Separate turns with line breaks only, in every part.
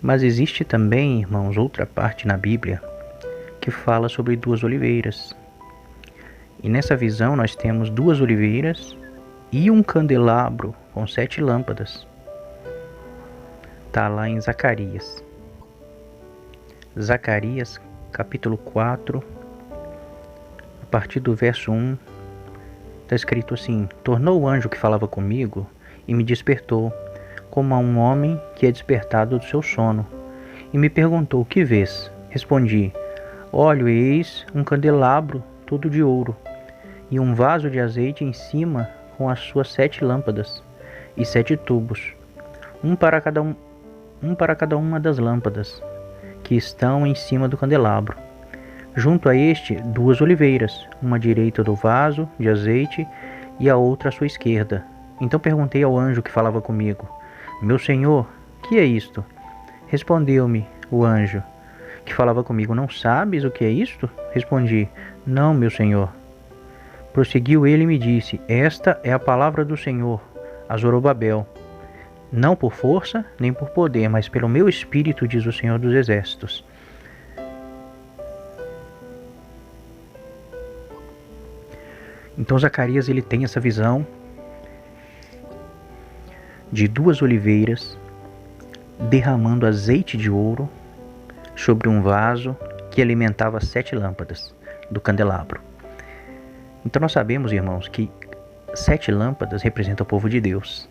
Mas existe também, irmãos, outra parte na Bíblia que fala sobre duas oliveiras. E nessa visão nós temos duas oliveiras e um candelabro com 7 lâmpadas. Está lá em Zacarias. Zacarias, capítulo 4, a partir do verso 1, está escrito assim: Tornou o anjo que falava comigo e me despertou, como a um homem que é despertado do seu sono, e me perguntou: O que vês? Respondi: Olho, eis um candelabro todo de ouro, e um vaso de azeite em cima com as suas 7 lâmpadas, e 7 tubos, um para cada uma das lâmpadas, que estão em cima do candelabro. Junto a este, 2 oliveiras, uma à direita do vaso de azeite e a outra à sua esquerda. Então perguntei ao anjo que falava comigo: Meu senhor, que é isto? Respondeu-me o anjo que falava comigo: Não sabes o que é isto? Respondi: Não, meu senhor. Prosseguiu ele e me disse: Esta é a palavra do Senhor a Zorobabel. Não por força, nem por poder, mas pelo meu espírito, diz o Senhor dos Exércitos. Então Zacarias ele tem essa visão de 2 oliveiras derramando azeite de ouro sobre um vaso que alimentava 7 lâmpadas do candelabro. Então nós sabemos, irmãos, que 7 lâmpadas representam o povo de Deus.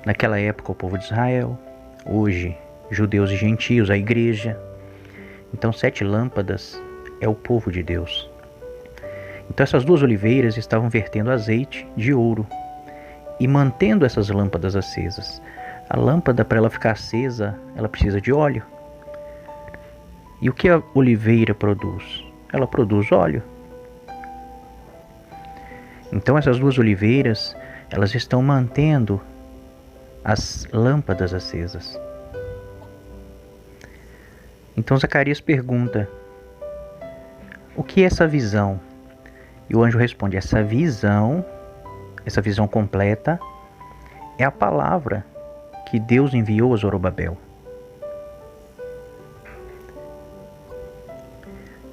Naquela época, o povo de Israel, hoje, judeus e gentios, a igreja. Então 7 lâmpadas é o povo de Deus. Então essas 2 oliveiras estavam vertendo azeite de ouro e mantendo essas lâmpadas acesas. A lâmpada, para ela ficar acesa, ela precisa de óleo. E o que a oliveira produz? Ela produz óleo. Então essas 2 oliveiras, elas estão mantendo as lâmpadas acesas. Então Zacarias pergunta: o que é essa visão? E o anjo responde: essa visão completa, é a palavra que Deus enviou a Zorobabel.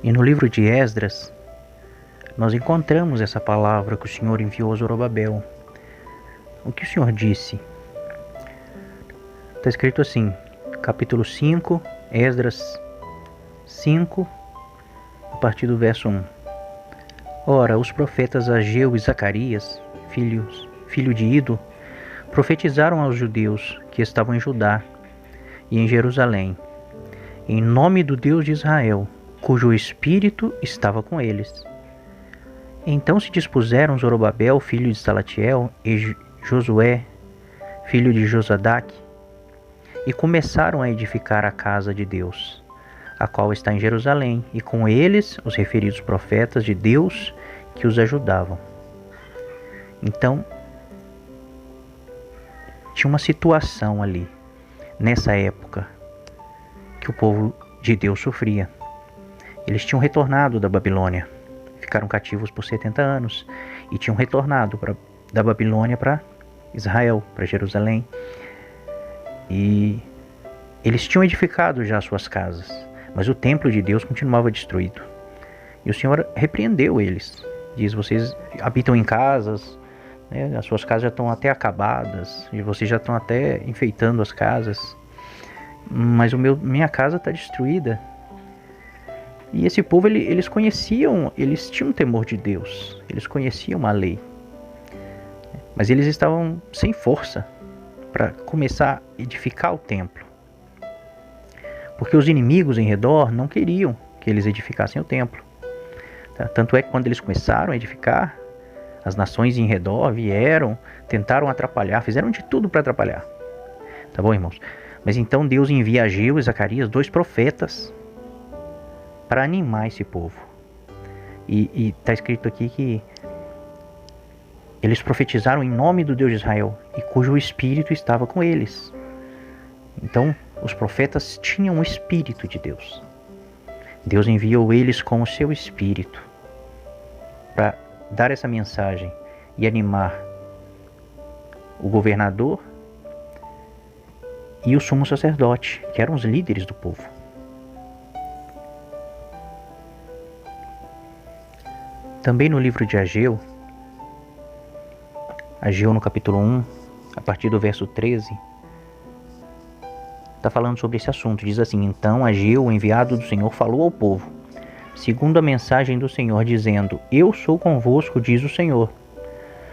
E no livro de Esdras, nós encontramos essa palavra que o Senhor enviou a Zorobabel. O que o Senhor disse? Está escrito assim, capítulo 5, Esdras 5, a partir do verso 1. Ora, os profetas Ageu e Zacarias, filho de Ido, profetizaram aos judeus que estavam em Judá e em Jerusalém, em nome do Deus de Israel, cujo espírito estava com eles. Então se dispuseram Zorobabel, filho de Salatiel, e Josué, filho de Josadaque, e começaram a edificar a casa de Deus, a qual está em Jerusalém, e com eles os referidos profetas de Deus que os ajudavam. Então, tinha uma situação ali, nessa época, que o povo de Deus sofria. Eles tinham retornado da Babilônia, ficaram cativos por 70 anos, e tinham retornado da Babilônia para Israel, para Jerusalém. E eles tinham edificado já suas casas, mas o templo de Deus continuava destruído. E o Senhor repreendeu eles. Diz: vocês habitam em casas, né? As suas casas já estão até acabadas, e vocês já estão até enfeitando as casas, mas minha casa está destruída. E esse povo, eles conheciam, eles tinham temor de Deus, eles conheciam a lei, mas eles estavam sem força para começar a edificar o templo, porque os inimigos em redor não queriam que eles edificassem o templo. Tanto é que quando eles começaram a edificar, as nações em redor vieram, tentaram atrapalhar, fizeram de tudo para atrapalhar. Tá bom, irmãos? Mas então Deus envia Ageu e Zacarias, 2 profetas, para animar esse povo. E está escrito aqui que eles profetizaram em nome do Deus de Israel, e cujo espírito estava com eles. Então, os profetas tinham o espírito de Deus. Deus enviou eles com o seu espírito para dar essa mensagem e animar o governador e o sumo sacerdote, que eram os líderes do povo. Também no livro de Ageu no capítulo 1, a partir do verso 13, está falando sobre esse assunto. Diz assim: Então Ageu, o enviado do Senhor, falou ao povo, segundo a mensagem do Senhor, dizendo: Eu sou convosco, diz o Senhor.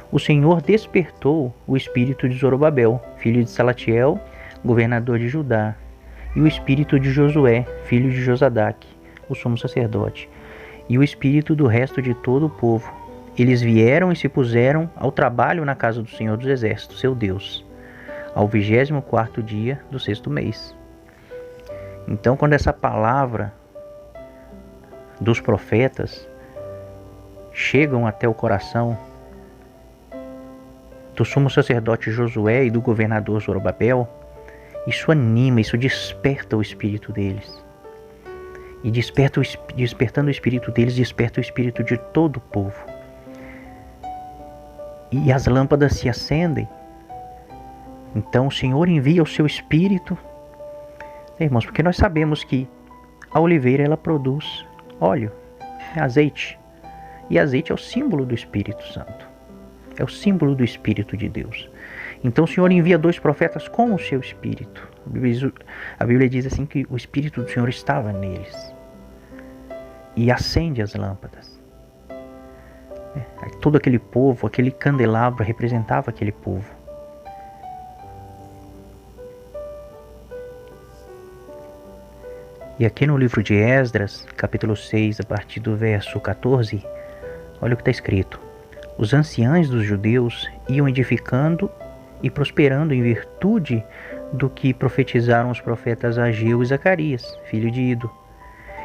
O Senhor despertou o espírito de Zorobabel, filho de Salatiel, governador de Judá, e o espírito de Josué, filho de Josadaque, o sumo sacerdote, e o espírito do resto de todo o povo. Eles vieram e se puseram ao trabalho na casa do Senhor dos Exércitos, seu Deus, ao 24º dia do 6º mês. Então, quando essa palavra dos profetas chegam até o coração do sumo sacerdote Josué e do governador Zorobabel, isso anima, isso desperta o espírito deles. E despertando o espírito deles, desperta o espírito de todo o povo. E as lâmpadas se acendem. Então o Senhor envia o seu espírito, irmãos, porque nós sabemos que a oliveira ela produz óleo, azeite. E azeite é o símbolo do Espírito Santo. É o símbolo do Espírito de Deus. Então o Senhor envia 2 profetas com o seu Espírito. A Bíblia diz assim que o Espírito do Senhor estava neles. E acende as lâmpadas. Todo aquele povo, aquele candelabro representava aquele povo. E aqui no livro de Esdras, capítulo 6, a partir do verso 14, olha o que está escrito. Os anciãos dos judeus iam edificando e prosperando em virtude do que profetizaram os profetas Ageu e Zacarias, filho de Ido.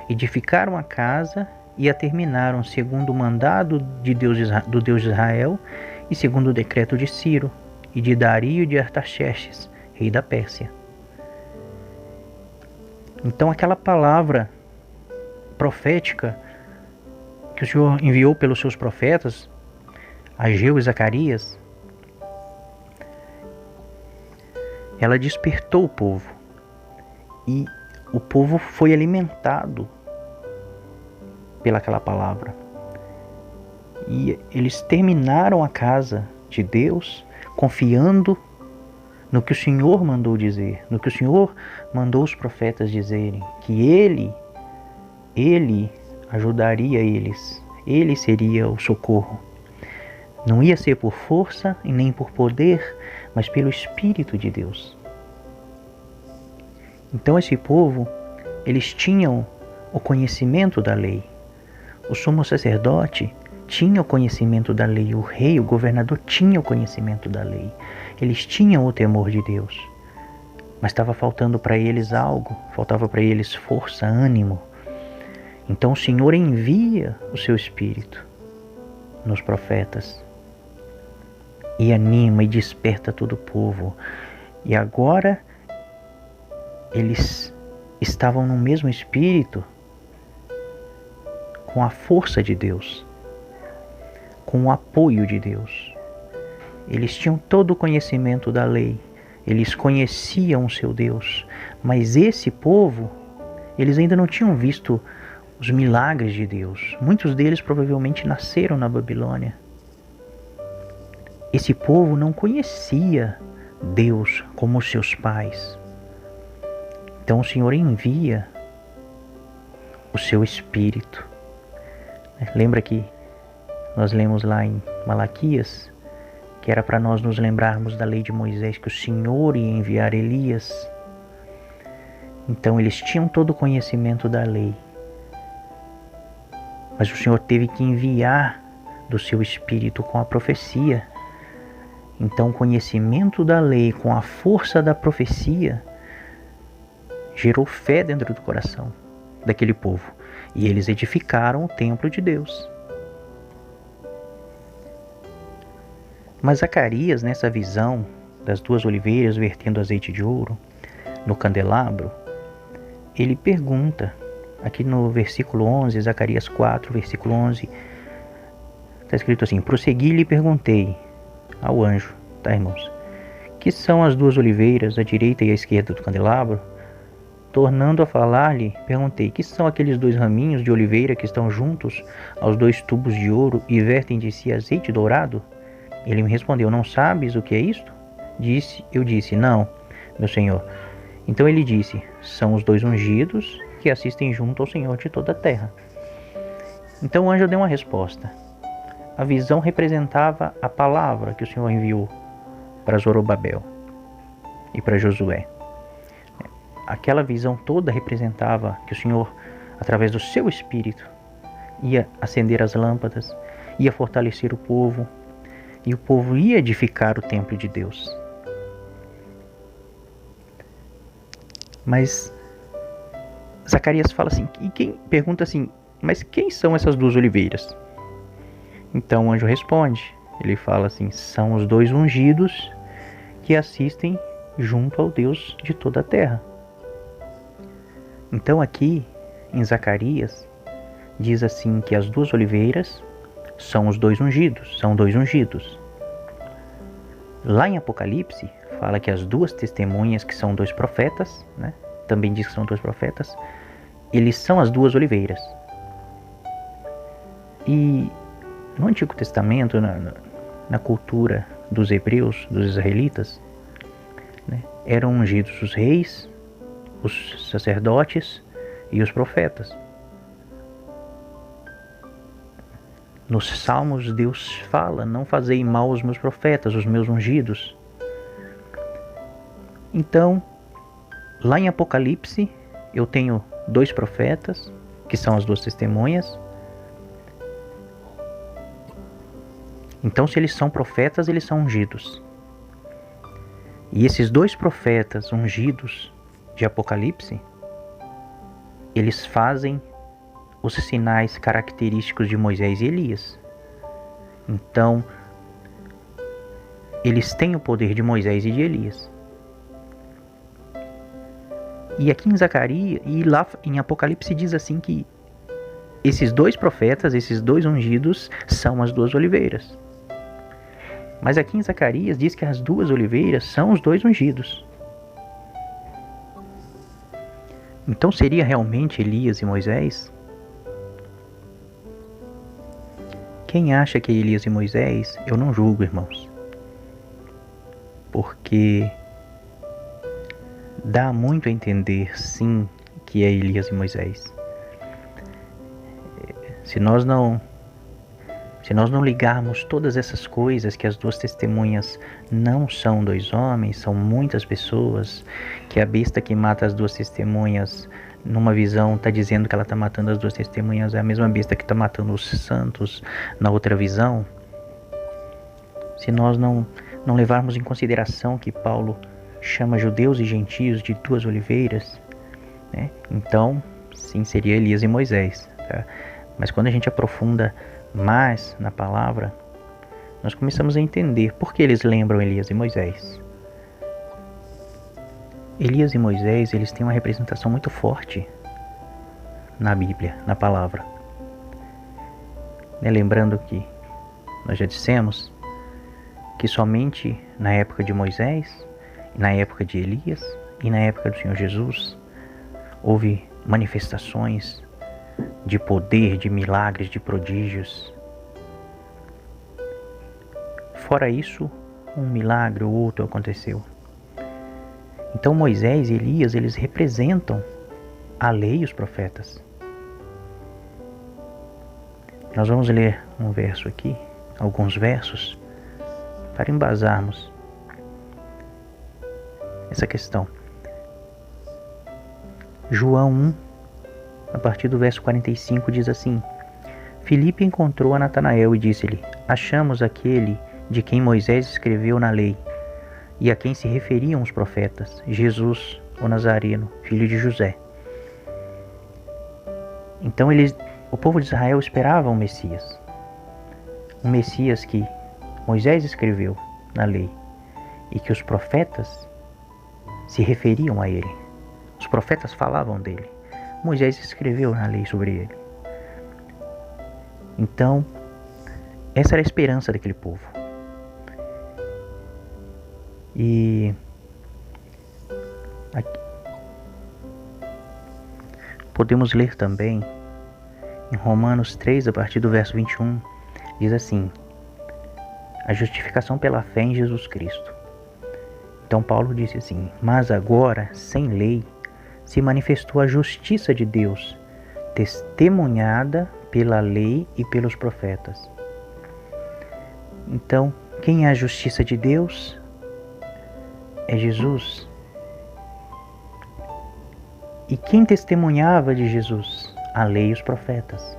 Edificaram a casa e a terminaram segundo o mandado do Deus de Israel e segundo o decreto de Ciro e de Dario de Artaxerxes, rei da Pérsia. Então aquela palavra profética que o Senhor enviou pelos seus profetas, Ageu e Zacarias, ela despertou o povo. E o povo foi alimentado pelaquela palavra. E eles terminaram a casa de Deus confiando no que o Senhor mandou dizer, no que o Senhor mandou os profetas dizerem, que Ele ajudaria eles, Ele seria o socorro. Não ia ser por força e nem por poder, mas pelo Espírito de Deus. Então esse povo, eles tinham o conhecimento da lei. O sumo sacerdote tinha o conhecimento da lei, o rei, o governador tinha o conhecimento da lei. Eles tinham o temor de Deus, mas estava faltando para eles algo, faltava para eles força, ânimo. Então o Senhor envia o seu Espírito nos profetas e anima e desperta todo o povo. E agora eles estavam no mesmo Espírito, com a força de Deus, com o apoio de Deus. Eles tinham todo o conhecimento da lei, eles conheciam o seu Deus, mas esse povo, eles ainda não tinham visto os milagres de Deus. Muitos deles provavelmente nasceram na Babilônia. Esse povo não conhecia Deus como os seus pais. Então o Senhor envia o seu Espírito. Lembra que nós lemos lá em Malaquias, que era para nós nos lembrarmos da lei de Moisés, que o Senhor ia enviar Elias. Então eles tinham todo o conhecimento da lei, mas o Senhor teve que enviar do seu Espírito com a profecia. Então o conhecimento da lei com a força da profecia gerou fé dentro do coração daquele povo. E eles edificaram o templo de Deus. Mas Zacarias, nessa visão das 2 oliveiras vertendo azeite de ouro no candelabro, ele pergunta, aqui no versículo 11, Zacarias 4, versículo 11, está escrito assim: Prossegui e lhe perguntei ao anjo, tá, irmãos? que são as duas oliveiras, a direita e a esquerda do candelabro? Tornando a falar-lhe, perguntei, que são aqueles dois raminhos de oliveira que estão juntos aos dois tubos de ouro e vertem de si azeite dourado? Ele me respondeu, não sabes o que é isto? Eu disse, não, meu senhor. Então ele disse, são os dois ungidos que assistem junto ao Senhor de toda a terra. Então o anjo deu uma resposta. A visão representava a palavra que o Senhor enviou para Zorobabel e para Josué. Aquela visão toda representava que o Senhor, através do seu Espírito, ia acender as lâmpadas, ia fortalecer o povo, e o povo ia edificar o templo de Deus. Mas Zacarias fala assim, pergunta assim, mas quem são essas duas oliveiras? Então o anjo responde, ele fala assim, são os dois ungidos que assistem junto ao Deus de toda a terra. Então aqui em Zacarias diz assim que as duas oliveiras são os dois ungidos, são dois ungidos. Lá em Apocalipse fala que as duas testemunhas, que são dois profetas, né? Também diz que são dois profetas, eles são as duas oliveiras. E no Antigo Testamento, na cultura dos hebreus, dos israelitas, né, eram ungidos os reis, os sacerdotes e os profetas. Nos Salmos Deus fala, não fazei mal aos meus profetas, os meus ungidos. Então, lá em Apocalipse, eu tenho dois profetas, que são as duas testemunhas. Então, se eles são profetas, eles são ungidos. E esses dois profetas ungidos de Apocalipse, eles fazem os sinais característicos de Moisés e Elias. Então, eles têm o poder de Moisés e de Elias. E aqui em Zacarias, e lá em Apocalipse diz assim que esses dois profetas, esses dois ungidos, são as duas oliveiras. Mas aqui em Zacarias diz que as duas oliveiras são os dois ungidos. Então seria realmente Elias e Moisés? Quem acha que é Elias e Moisés, eu não julgo, irmãos. Porque dá muito a entender, sim, que é Elias e Moisés. Se nós não ligarmos todas essas coisas, que as duas testemunhas não são dois homens, são muitas pessoas, que a besta que mata as duas testemunhas, numa visão, está dizendo que ela está matando as duas testemunhas, é a mesma besta que está matando os santos na outra visão. Se nós não levarmos em consideração que Paulo chama judeus e gentios de duas oliveiras, né? Então, sim, seria Elias e Moisés. Tá? Mas quando a gente aprofunda mais na palavra, nós começamos a entender por que eles lembram Elias e Moisés. Elias e Moisés, eles têm uma representação muito forte na Bíblia, na palavra. Lembrando que nós já dissemos que somente na época de Moisés, na época de Elias e na época do Senhor Jesus, houve manifestações de poder, de milagres, de prodígios. Fora isso, um milagre ou outro aconteceu. Então Moisés e Elias, eles representam a lei e os profetas. Nós vamos ler um verso aqui, alguns versos, para embasarmos essa questão. João 1, a partir do verso 45, diz assim: Filipe encontrou a Natanael e disse-lhe: Achamos aquele de quem Moisés escreveu na lei, e a quem se referiam os profetas, Jesus, o Nazareno, filho de José. Então o povo de Israel esperava um Messias que Moisés escreveu na lei e que os profetas se referiam a ele. Os profetas falavam dele. Moisés escreveu na lei sobre ele. Então, essa era a esperança daquele povo. E aqui, podemos ler também em Romanos 3, a partir do verso 21, diz assim: a justificação pela fé em Jesus Cristo. Então Paulo disse assim: mas agora, sem lei, se manifestou a justiça de Deus, testemunhada pela lei e pelos profetas. Então, quem é a justiça de Deus? É Jesus. E quem testemunhava de Jesus? A lei e os profetas.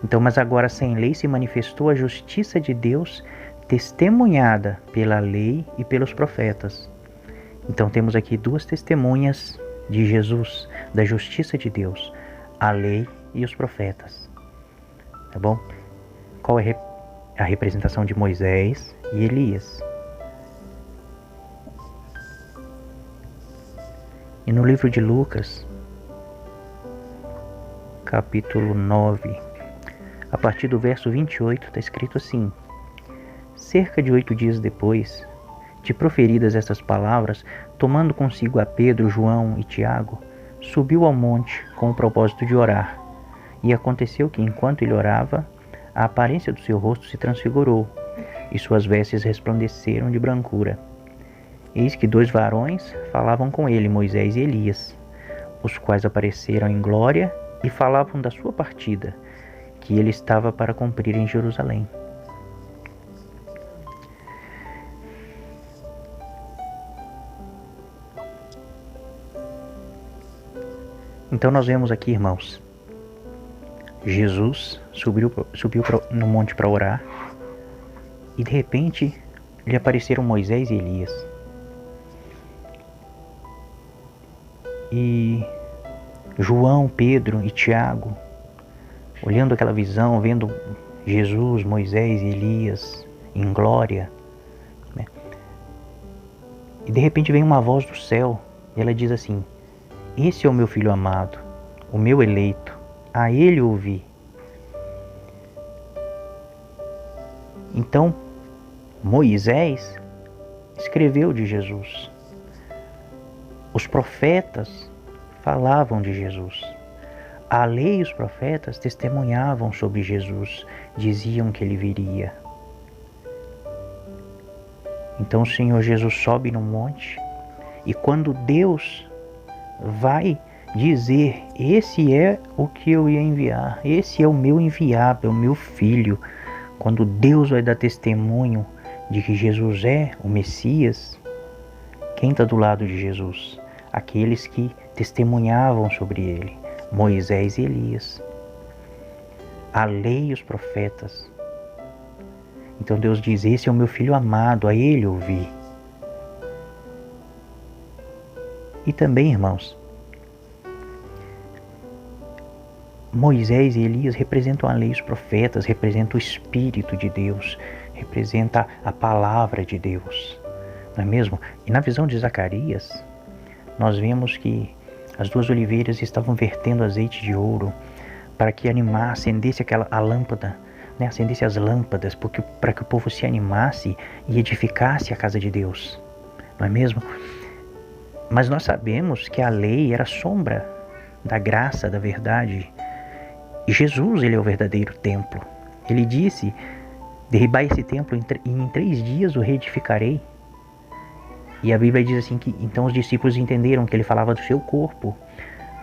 Então, mas agora sem lei se manifestou a justiça de Deus, testemunhada pela lei e pelos profetas. Então temos aqui duas testemunhas de Jesus, da justiça de Deus, a lei e os profetas. Tá bom? Qual é a representação de Moisés e Elias? E no livro de Lucas, capítulo 9, a partir do verso 28, está escrito assim: cerca de 8 dias depois de proferidas estas palavras, tomando consigo a Pedro, João e Tiago, subiu ao monte com o propósito de orar. E aconteceu que, enquanto ele orava, a aparência do seu rosto se transfigurou, e suas vestes resplandeceram de brancura. Eis que 2 varões falavam com ele, Moisés e Elias, os quais apareceram em glória e falavam da sua partida, que ele estava para cumprir em Jerusalém. Então nós vemos aqui, irmãos, Jesus subiu no monte para orar e de repente lhe apareceram Moisés e Elias. E João, Pedro e Tiago, olhando aquela visão, vendo Jesus, Moisés e Elias em glória, né? E de repente vem uma voz do céu e ela diz assim: esse é o meu filho amado, o meu eleito, a ele ouvi. Então Moisés escreveu de Jesus. Os profetas falavam de Jesus. A lei e os profetas testemunhavam sobre Jesus, diziam que ele viria. Então o Senhor Jesus sobe no monte e quando Deus vai dizer: esse é o que eu ia enviar, esse é o meu enviado, é o meu filho. Quando Deus vai dar testemunho de que Jesus é o Messias, quem está do lado de Jesus? Aqueles que testemunhavam sobre ele, Moisés e Elias, a lei e os profetas. Então Deus diz: esse é o meu filho amado, a ele ouvi. E também, irmãos, Moisés e Elias representam a lei e os profetas, representam o Espírito de Deus, representa a palavra de Deus, não é mesmo? E na visão de Zacarias, nós vemos que as 2 oliveiras estavam vertendo azeite de ouro para que acendesse a lâmpada, né? Acendesse as lâmpadas, para que o povo se animasse e edificasse a casa de Deus, não é mesmo? Mas nós sabemos que a lei era sombra da graça, da verdade. E Jesus, ele é o verdadeiro templo. Ele disse: derribai esse templo e em 3 dias o reedificarei. E a Bíblia diz assim que então os discípulos entenderam que ele falava do seu corpo,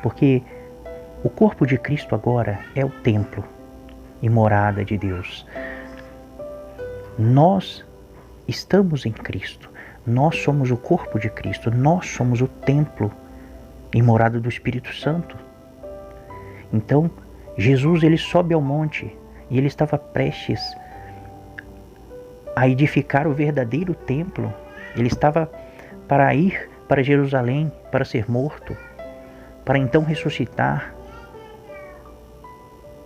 porque o corpo de Cristo agora é o templo e morada de Deus. Nós estamos em Cristo, nós somos o corpo de Cristo, nós somos o templo e morada do Espírito Santo. Então Jesus, ele sobe ao monte e ele estava prestes a edificar o verdadeiro templo. Ele estava para ir para Jerusalém, para ser morto, para então ressuscitar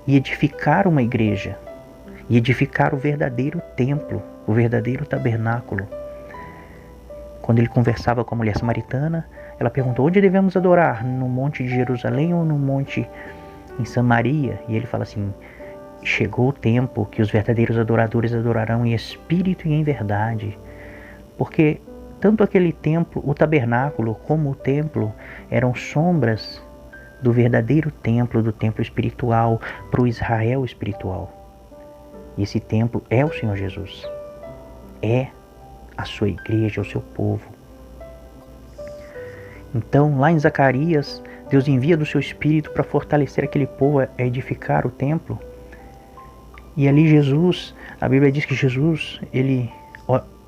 e edificar uma igreja, e edificar o verdadeiro templo, o verdadeiro tabernáculo. Quando ele conversava com a mulher samaritana, ela perguntou: onde devemos adorar? No monte de Jerusalém ou no monte em Samaria? E ele fala assim: chegou o tempo que os verdadeiros adoradores adorarão em espírito e em verdade, porque tanto aquele templo, o tabernáculo, como o templo, eram sombras do verdadeiro templo, do templo espiritual, para o Israel espiritual. E esse templo é o Senhor Jesus. É a sua igreja, o seu povo. Então, lá em Zacarias, Deus envia do seu Espírito para fortalecer aquele povo, a edificar o templo. E ali Jesus, a Bíblia diz que Jesus,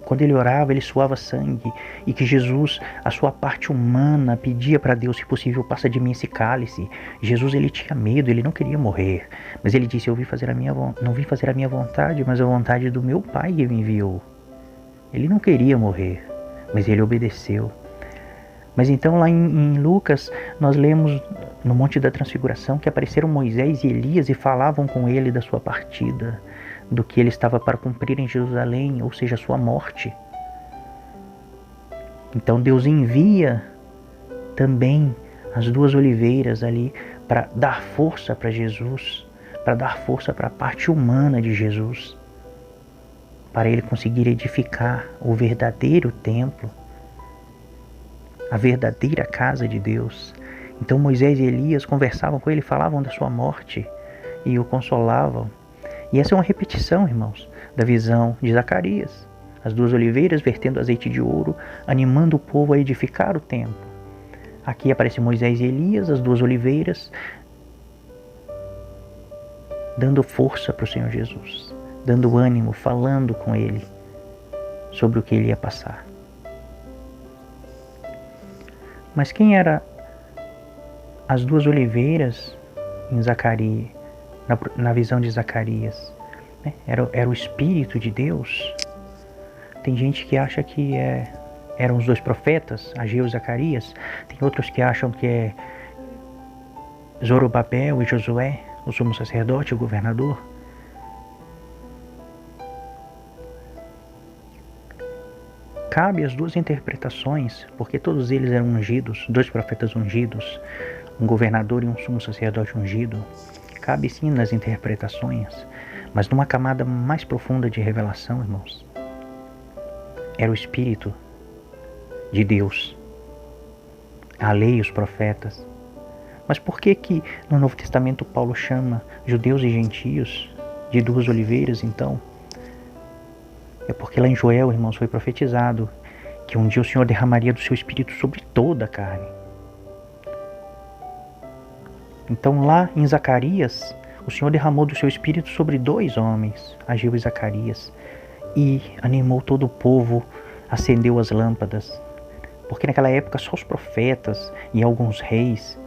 quando ele orava, ele suava sangue. E que Jesus, a sua parte humana, pedia para Deus, se possível, passa de mim esse cálice. Jesus, ele tinha medo, ele não queria morrer. Mas ele disse, não vim fazer a minha vontade, mas a vontade do meu Pai que me enviou. Ele não queria morrer, mas ele obedeceu. Mas então lá em Lucas, nós lemos no Monte da Transfiguração que apareceram Moisés e Elias e falavam com ele da sua partida, do que ele estava para cumprir em Jerusalém, ou seja, a sua morte. Então Deus envia também as duas oliveiras ali para dar força para Jesus, para dar força para a parte humana de Jesus, para ele conseguir edificar o verdadeiro templo, a verdadeira casa de Deus. Então Moisés e Elias conversavam com ele, falavam da sua morte e o consolavam. E essa é uma repetição, irmãos, da visão de Zacarias. As duas oliveiras vertendo azeite de ouro, animando o povo a edificar o templo. Aqui aparece Moisés e Elias, as duas oliveiras, dando força para o Senhor Jesus, dando ânimo, falando com ele sobre o que ele ia passar. Mas quem eram as duas oliveiras em Zacarias, na visão de Zacarias? Era o Espírito de Deus. Tem gente que acha que eram os dois profetas, Ageu e Zacarias. Tem outros que acham que é Zorobabel e Josué, o sumo sacerdote e o governador. Cabe as duas interpretações, porque todos eles eram ungidos, dois profetas ungidos, um governador e um sumo sacerdote ungido. Cabe sim nas interpretações, mas numa camada mais profunda de revelação, irmãos. Era o Espírito de Deus, a lei e os profetas. Mas por que no Novo Testamento Paulo chama judeus e gentios de duas oliveiras, então? É porque lá em Joel, irmãos, foi profetizado que um dia o Senhor derramaria do seu Espírito sobre toda a carne. Então lá em Zacarias, o Senhor derramou do seu Espírito sobre dois homens, Ageu e Zacarias, e animou todo o povo, acendeu as lâmpadas. Porque naquela época só os profetas e alguns reis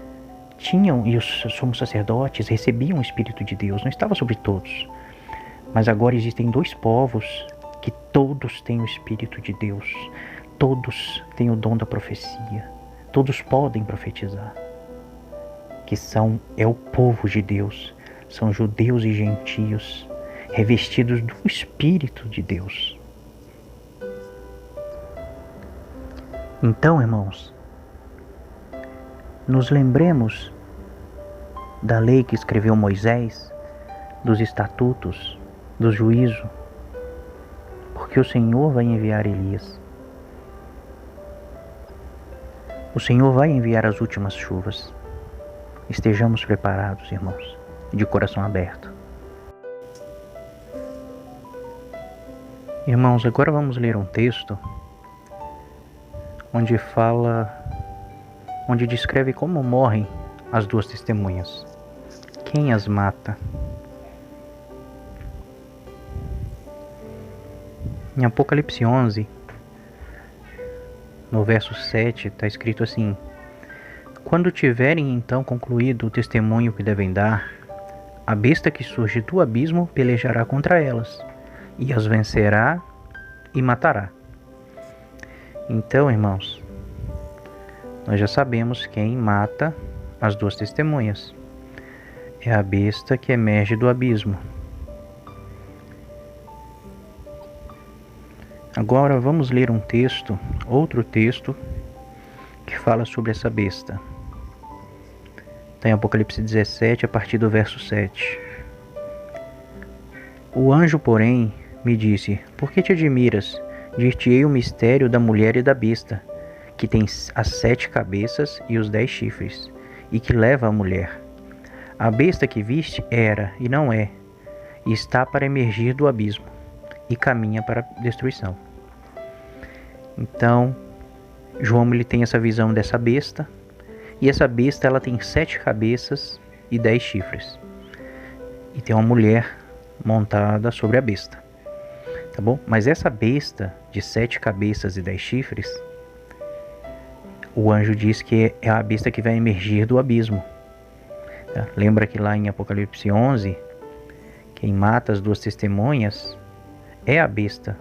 tinham, e os sumos sacerdotes recebiam o Espírito de Deus, não estava sobre todos. Mas agora existem dois povos que todos têm o Espírito de Deus, todos têm o dom da profecia, todos podem profetizar, que é o povo de Deus, são judeus e gentios, revestidos do Espírito de Deus. Então, irmãos, nos lembremos da lei que escreveu Moisés, dos estatutos, do juízo, porque o Senhor vai enviar Elias. O Senhor vai enviar as últimas chuvas. Estejamos preparados, irmãos, de coração aberto. Irmãos, agora vamos ler um texto onde descreve como morrem as duas testemunhas. Quem as mata? Em Apocalipse 11, no verso 7, está escrito assim: quando tiverem então concluído o testemunho que devem dar, a besta que surge do abismo pelejará contra elas, e as vencerá e matará. Então, irmãos, nós já sabemos quem mata as duas testemunhas. É a besta que emerge do abismo. Agora vamos ler um texto, outro texto, que fala sobre essa besta. Está em Apocalipse 17, a partir do verso 7. O anjo, porém, me disse: por que te admiras dir-te-ei o mistério da mulher e da besta, que tem as 7 cabeças e os 10 chifres, e que leva a mulher. A besta que viste era e não é, e está para emergir do abismo, e caminha para a destruição. Então, João ele tem essa visão dessa besta, e essa besta ela tem 7 cabeças e 10 chifres. E tem uma mulher montada sobre a besta. Tá bom? Mas essa besta de 7 cabeças e 10 chifres, o anjo diz que é a besta que vai emergir do abismo. Tá? Lembra que lá em Apocalipse 11, quem mata as 2 testemunhas é a besta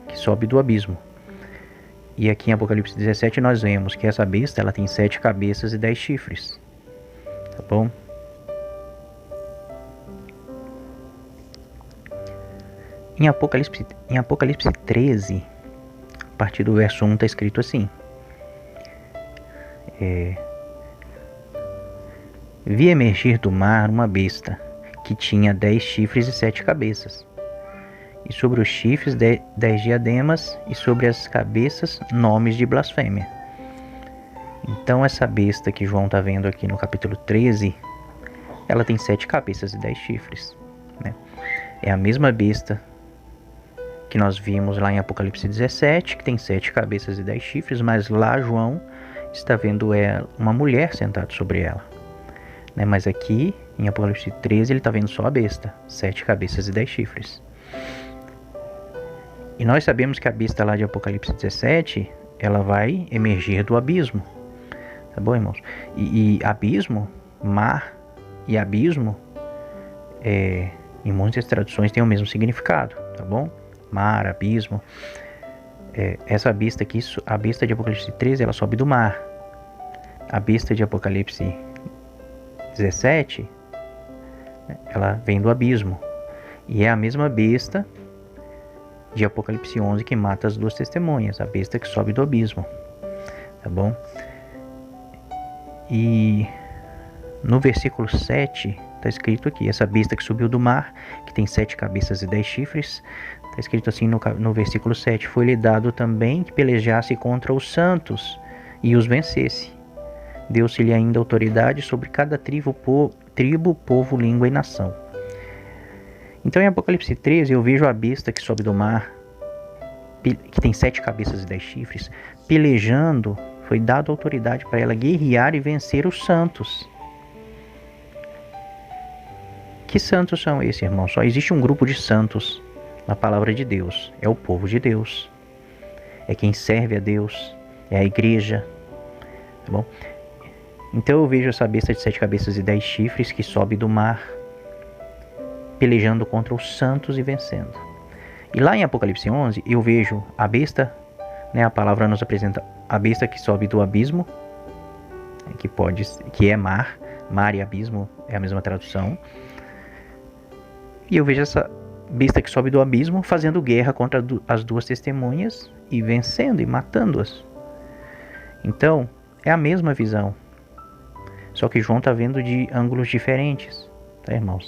que sobe do abismo. E aqui em Apocalipse 17 nós vemos que essa besta ela tem 7 cabeças e 10 chifres. Tá bom? Em Apocalipse 13, a partir do verso 1 está escrito assim: vi emergir do mar uma besta que tinha 10 chifres e 7 cabeças, e sobre os chifres 10 diademas, e sobre as cabeças nomes de blasfêmia. Então essa besta que João está vendo aqui no capítulo 13, ela tem 7 cabeças e 10 chifres, né? É a mesma besta que nós vimos lá em Apocalipse 17, que tem 7 cabeças e 10 chifres, mas lá João está vendo uma mulher sentada sobre ela, né? Mas aqui em Apocalipse 13 ele está vendo só a besta, 7 cabeças e 10 chifres. E nós sabemos que a besta lá de Apocalipse 17, ela vai emergir do abismo. Tá bom, irmãos? E abismo, mar e abismo, em muitas traduções tem o mesmo significado, tá bom? Mar, abismo. Essa besta aqui, a besta de Apocalipse 13, ela sobe do mar. A besta de Apocalipse 17, ela vem do abismo. E é a mesma besta de Apocalipse 11 que mata as 2 testemunhas, a besta que sobe do abismo. Tá bom? E no versículo 7 está escrito aqui: essa besta que subiu do mar, que tem 7 cabeças e 10 chifres, está escrito assim no versículo 7: foi-lhe dado também que pelejasse contra os santos e os vencesse. Deu-se-lhe ainda autoridade sobre cada tribo, povo, língua e nação. Então em Apocalipse 13 eu vejo a besta que sobe do mar, que tem 7 cabeças e 10 chifres, pelejando. Foi dada autoridade para ela guerrear e vencer os santos. Que santos são esses, irmãos? Só existe um grupo de santos na palavra de Deus. É o povo de Deus. É quem serve a Deus. É a igreja. Tá bom? Então eu vejo essa besta de 7 cabeças e 10 chifres que sobe do mar, pelejando contra os santos e vencendo. E lá em Apocalipse 11 eu vejo a besta, né, a palavra nos apresenta a besta que sobe do abismo, que é mar e abismo é a mesma tradução. E eu vejo essa besta que sobe do abismo fazendo guerra contra as 2 testemunhas e vencendo e matando-as. Então é a mesma visão, só que João está vendo de ângulos diferentes, tá, irmãos?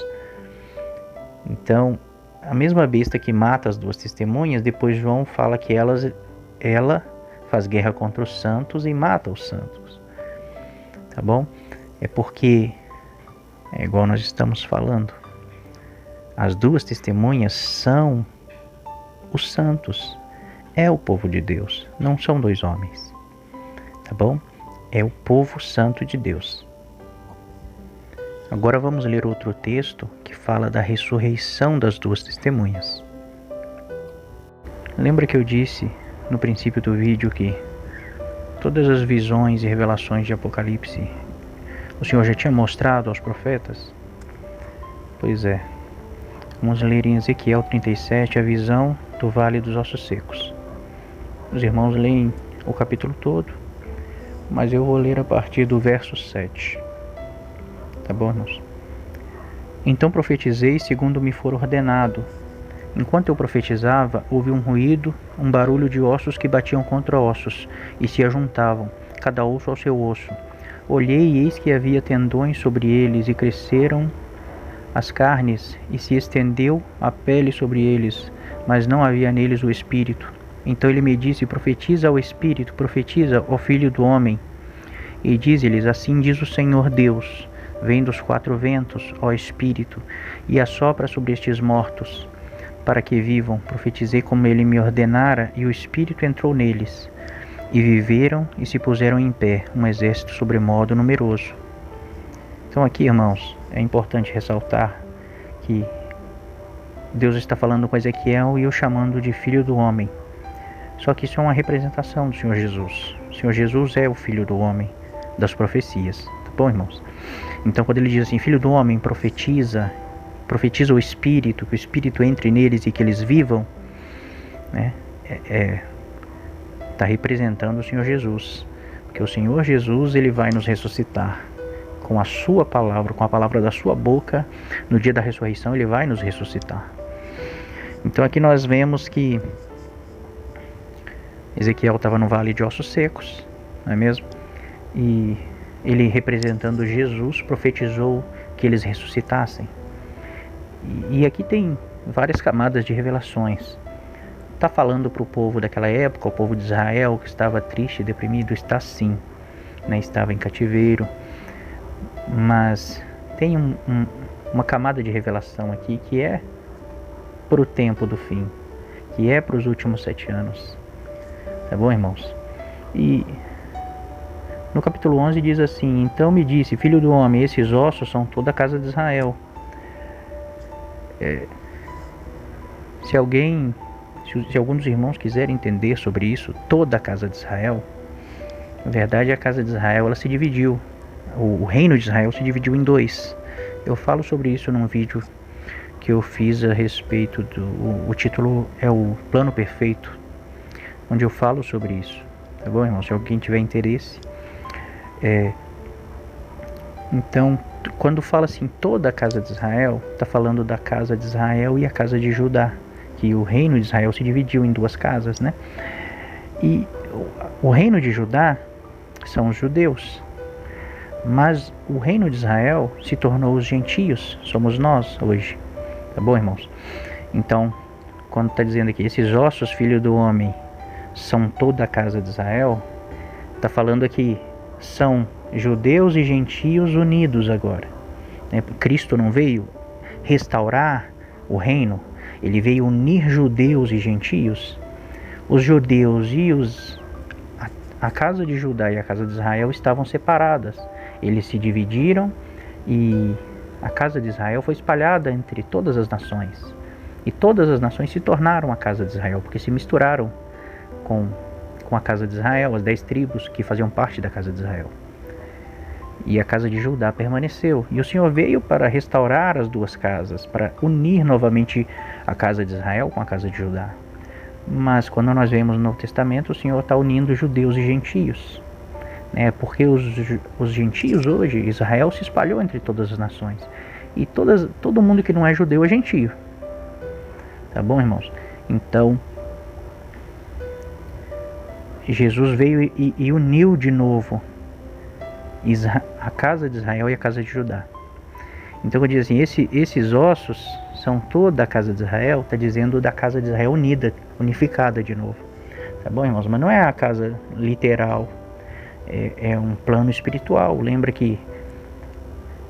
Então a mesma besta que mata as 2 testemunhas, depois João fala que ela faz guerra contra os santos e mata os santos. Tá bom? É porque, é igual nós estamos falando, as 2 testemunhas são os santos. É o povo de Deus, não são 2 homens. Tá bom? É o povo santo de Deus. Agora vamos ler outro texto que fala da ressurreição das 2 testemunhas. Lembra que eu disse no princípio do vídeo que todas as visões e revelações de Apocalipse o Senhor já tinha mostrado aos profetas? Pois é. Vamos ler em Ezequiel 37 a visão do Vale dos Ossos Secos. Os irmãos leem o capítulo todo, mas eu vou ler a partir do verso 7. Tá bom, irmãos? Então profetizei segundo me for ordenado. Enquanto eu profetizava, houve um ruído, um barulho de ossos que batiam contra ossos e se ajuntavam, cada osso ao seu osso. Olhei e eis que havia tendões sobre eles e cresceram as carnes e se estendeu a pele sobre eles, mas não havia neles o espírito. Então ele me disse: profetiza ao Espírito, profetiza ao Filho do Homem, e dize-lhes: assim diz o Senhor Deus, vem dos quatro ventos, ó Espírito, e assopra sobre estes mortos, para que vivam. Profetizei como ele me ordenara, e o Espírito entrou neles, e viveram e se puseram em pé, um exército sobremodo numeroso. Então aqui, irmãos, é importante ressaltar que Deus está falando com Ezequiel e o chamando de Filho do Homem. Só que isso é uma representação do Senhor Jesus. O Senhor Jesus é o Filho do Homem das profecias. Tá bom, irmãos? Então quando ele diz assim, Filho do Homem, profetiza o Espírito, que o Espírito entre neles e que eles vivam, né? Está representando o Senhor Jesus. Porque o Senhor Jesus, ele vai nos ressuscitar com a sua palavra, com a palavra da sua boca. No dia da ressurreição ele vai nos ressuscitar. Então aqui nós vemos que Ezequiel estava no vale de ossos secos, não é mesmo? E ele, representando Jesus, profetizou que eles ressuscitassem. E aqui tem várias camadas de revelações. Está falando para o povo daquela época, o povo de Israel, que estava triste e deprimido, está sim, né? Estava em cativeiro. Mas tem uma camada de revelação aqui que é para o tempo do fim, que é para os últimos 7 anos. Tá bom, irmãos? E no capítulo 11 diz assim: então me disse, filho do homem, esses ossos são toda a casa de Israel. Se algum dos irmãos quiser entender sobre isso, toda a casa de Israel, na verdade a casa de Israel ela se dividiu. O reino de Israel se dividiu em 2. Eu falo sobre isso num vídeo que eu fiz a respeito o título é o Plano Perfeito, onde eu falo sobre isso. Tá bom, irmão? Se alguém tiver interesse. Então, quando fala assim toda a casa de Israel, está falando da casa de Israel e a casa de Judá, que o reino de Israel se dividiu em 2 casas, né? E o reino de Judá são os judeus, mas o reino de Israel se tornou os gentios, somos nós hoje. Tá bom, irmãos? Então, quando está dizendo aqui, esses ossos, filho do homem, são toda a casa de Israel, está falando aqui, são judeus e gentios unidos agora. Cristo não veio restaurar o reino, ele veio unir judeus e gentios. Os judeus e a casa de Judá e a casa de Israel estavam separadas. Eles se dividiram e a casa de Israel foi espalhada entre todas as nações. E todas as nações se tornaram a casa de Israel, porque se misturaram com a casa de Israel, as 10 tribos que faziam parte da casa de Israel. E a casa de Judá permaneceu. E o Senhor veio para restaurar as 2 casas, para unir novamente a casa de Israel com a casa de Judá. Mas quando nós vemos no Novo Testamento, o Senhor está unindo judeus e gentios. Porque os gentios hoje, Israel se espalhou entre todas as nações. E todo mundo que não é judeu é gentio. Tá bom, irmãos? Então, Jesus veio e uniu de novo a casa de Israel e a casa de Judá. Então, quando diz assim, esses ossos são toda a casa de Israel, está dizendo da casa de Israel unida, unificada de novo. Tá bom, irmãos? Mas não é a casa literal. É um plano espiritual. Lembra que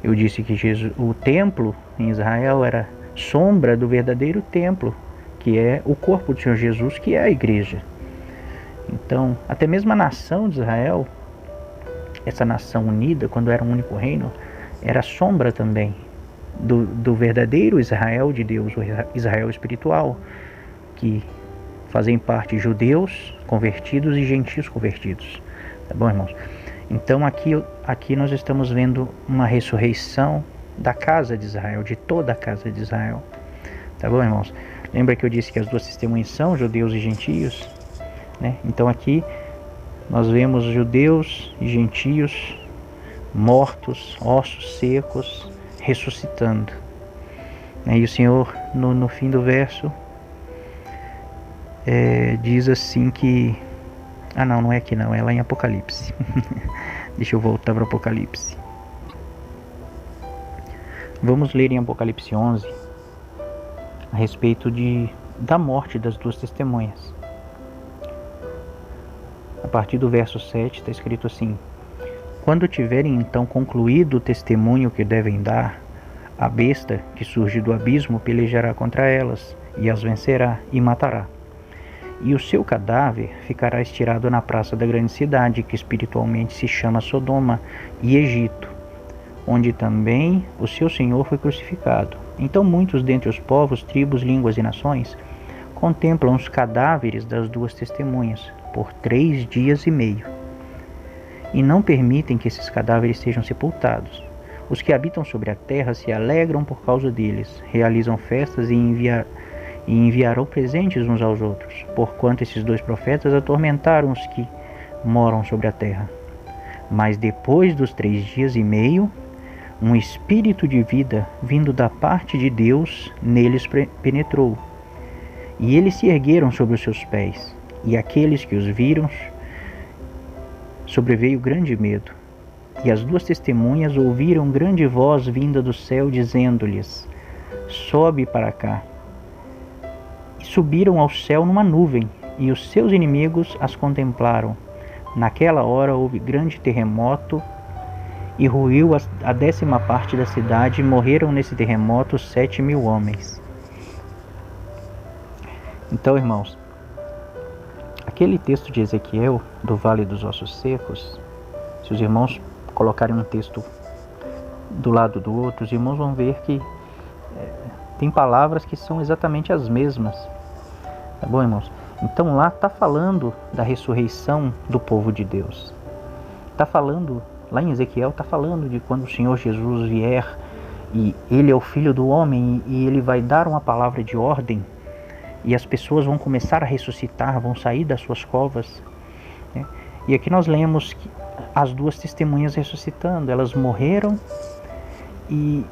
eu disse que o templo em Israel era sombra do verdadeiro templo, que é o corpo do Senhor Jesus, que é a igreja. Então, até mesmo a nação de Israel, essa nação unida, quando era um único reino, era sombra também do verdadeiro Israel de Deus, o Israel espiritual, que fazem parte judeus convertidos e gentios convertidos. Tá bom, irmãos? Então aqui nós estamos vendo uma ressurreição da casa de Israel, de toda a casa de Israel. Tá bom, irmãos? Lembra que eu disse que as 2 testemunhas são judeus e gentios? Né? Então aqui nós vemos judeus e gentios mortos, ossos secos, ressuscitando. E o Senhor, no fim do verso, diz assim que... não é aqui não, é lá em Apocalipse. Deixa eu voltar para Apocalipse. Vamos ler em Apocalipse 11 a respeito da morte das 2 testemunhas. partir do verso 7 está escrito assim: quando tiverem então concluído o testemunho que devem dar, a besta que surge do abismo pelejará contra elas, e as vencerá e matará. E o seu cadáver ficará estirado na praça da grande cidade, que espiritualmente se chama Sodoma e Egito, onde também o seu Senhor foi crucificado. Então muitos dentre os povos, tribos, línguas e nações contemplam os cadáveres das duas testemunhas por 3 dias e meio, e não permitem que esses cadáveres sejam sepultados. Os que habitam sobre a terra se alegram por causa deles, realizam festas e enviarão presentes uns aos outros, porquanto esses 2 profetas atormentaram os que moram sobre a terra. Mas depois dos 3 dias e meio, um espírito de vida vindo da parte de Deus neles penetrou, e eles se ergueram sobre os seus pés, e aqueles que os viram sobreveio grande medo. E as 2 testemunhas ouviram grande voz vinda do céu, dizendo-lhes: sobe para cá. E subiram ao céu numa nuvem, e os seus inimigos as contemplaram. Naquela hora houve grande terremoto, e ruiu a 10ª parte da cidade, e morreram nesse terremoto 7.000 homens. Então, irmãos, aquele texto de Ezequiel, do Vale dos Ossos Secos, se os irmãos colocarem um texto do lado do outro, os irmãos vão ver que tem palavras que são exatamente as mesmas. Tá bom, irmãos? Então lá está falando da ressurreição do povo de Deus. Está falando, lá em Ezequiel, está falando de quando o Senhor Jesus vier, e Ele é o Filho do Homem, e Ele vai dar uma palavra de ordem, e as pessoas vão começar a ressuscitar, vão sair das suas covas, né? E aqui nós lemos que as 2 testemunhas ressuscitando, elas morreram, e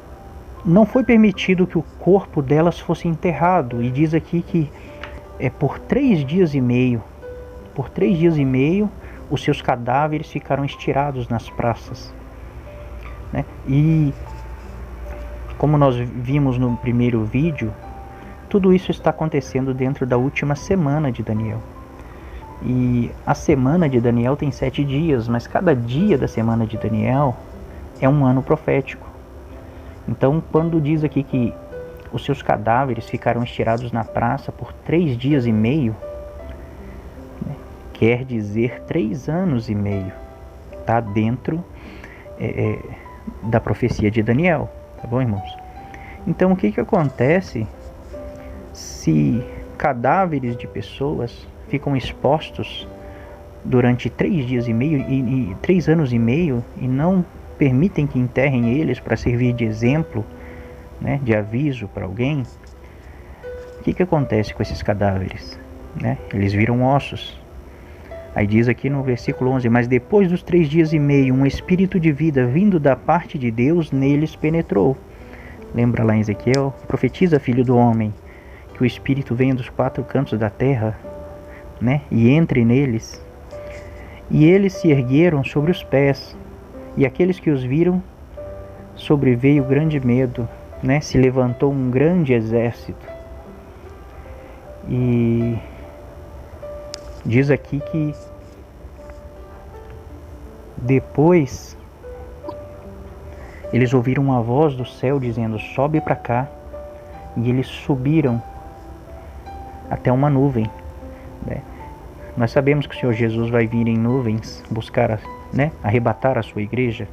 não foi permitido que o corpo delas fosse enterrado, e diz aqui que por 3 dias e meio, os seus cadáveres ficaram estirados nas praças, né? E como nós vimos no primeiro vídeo, tudo isso está acontecendo dentro da última semana de Daniel. E a semana de Daniel tem 7 dias, mas cada dia da semana de Daniel é um ano profético. Então, quando diz aqui que os seus cadáveres ficaram estirados na praça por 3 dias e meio, né, quer dizer 3 anos e meio. Está dentro da profecia de Daniel. Tá bom, irmãos? Então, o que acontece se cadáveres de pessoas ficam expostos durante 3 dias e meio e 3 anos e meio e não permitem que enterrem eles para servir de exemplo, né, de aviso para alguém? O que acontece com esses cadáveres? Né? Eles viram ossos. Aí diz aqui no versículo 11: mas depois dos 3 dias e meio, um espírito de vida vindo da parte de Deus neles penetrou. Lembra lá em Ezequiel? Profetiza, filho do homem, que o espírito venha dos 4 cantos da terra, né, e entre neles. E eles se ergueram sobre os pés, e aqueles que os viram sobreveio grande medo, né? Se levantou um grande exército. E diz aqui que depois eles ouviram uma voz do céu dizendo: sobe para cá. E eles subiram até uma nuvem, né? Nós sabemos que o Senhor Jesus vai vir em nuvens buscar, né, arrebatar a sua igreja.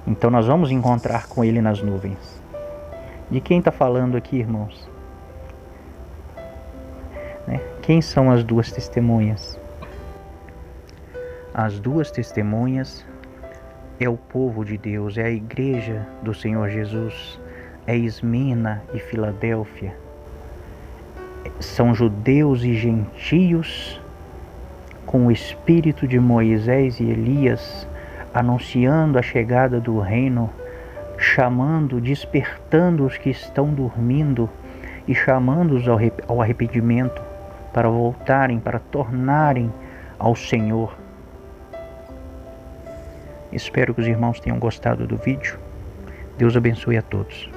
Então nós vamos encontrar com Ele nas nuvens. De quem está falando aqui, irmãos? Né? Quem são as 2 testemunhas? As 2 testemunhas é o povo de Deus, é a igreja do Senhor Jesus, é Esmina e Filadélfia. São judeus e gentios com o espírito de Moisés e Elias, anunciando a chegada do reino, chamando, despertando os que estão dormindo e chamando-os ao arrependimento, para voltarem, para tornarem ao Senhor. Espero que os irmãos tenham gostado do vídeo. Deus abençoe a todos.